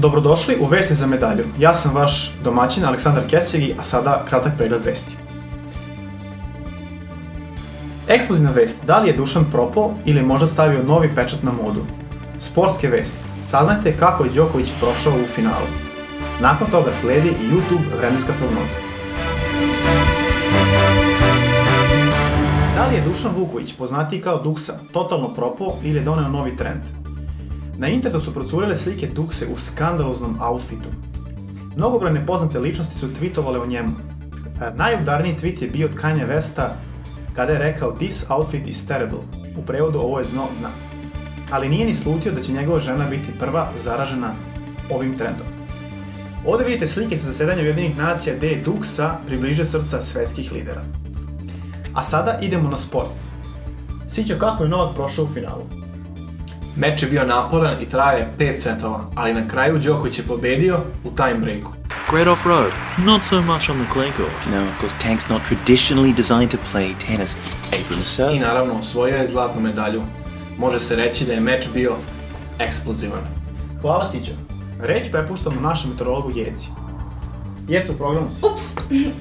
Dobrodošli u Vesti za medalju. Ja sam vaš domaćin Aleksandar Kesegi, a sada kratak pregled vesti. Ekskluzivna vest, da li je Dušan propao ili je možda stavio novi pečat na modu? Sportske vesti, saznajte kako je Đoković prošao u finalu. Nakon toga sledi i YouTube vremenska prognoza. Da li je Dušan Vuković, poznatiji kao Duksa, totalno propao ili je doneo novi trend? Na internetu su procurile slike Dukse u skandaloznom outfitu. Mnogobrojne poznate ličnosti su tweetovale o njemu. Najudarniji tweet je bio od Kanje Westa kada je rekao "This outfit is terrible", u prevodu "ovo je dno dna". Ali nije ni slutio da će njegova žena biti prva zaražena ovim trendom. Ovdje vidite slike sa zasedanja Ujedinjenih nacija gdje je Duksa približio srca svetskih lidera. A sada idemo na sport. Sićo, kako je Novak prošao u finalu? Meč je bio naporan i trajao je 5 setova, ali na kraju Đoković je pobedio u time breaku. Great off-road, not so much on the clay court. No, of course, Tank's not traditionally designed to play tennis. Abrams serve. I naravno osvojio je zlatnu medalju. Može se reći da je meč bio eksplozivan. Hvala, Sićo. Reč prepuštamo našem meteorologu Jeci. Jecu, u programu si. Ups,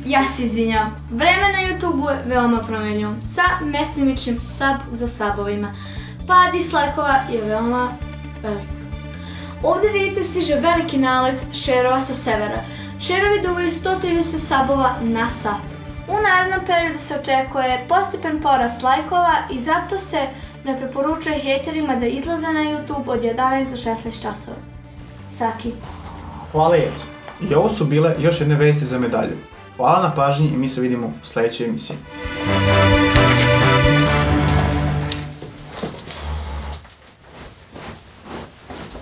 ja se izvinjam. Vreme na YouTube-u je veoma promenljivo, sa mestimičnim sub za subovima. Pad dislajkova je veoma velik. Ovdje vidite stiže veliki nalet šerova sa severa. Šerovi duvaju 130 subova na sat. U narednom periodu se očekuje postepen porast lajkova i zato se ne preporučuje hejterima da izlaze na YouTube od 11 do 16 časova. Saki. Hvala, Jecu. I ovo su bile još jedne vesti za medalju. Hvala na pažnji i mi se vidimo u sljedećoj emisiji.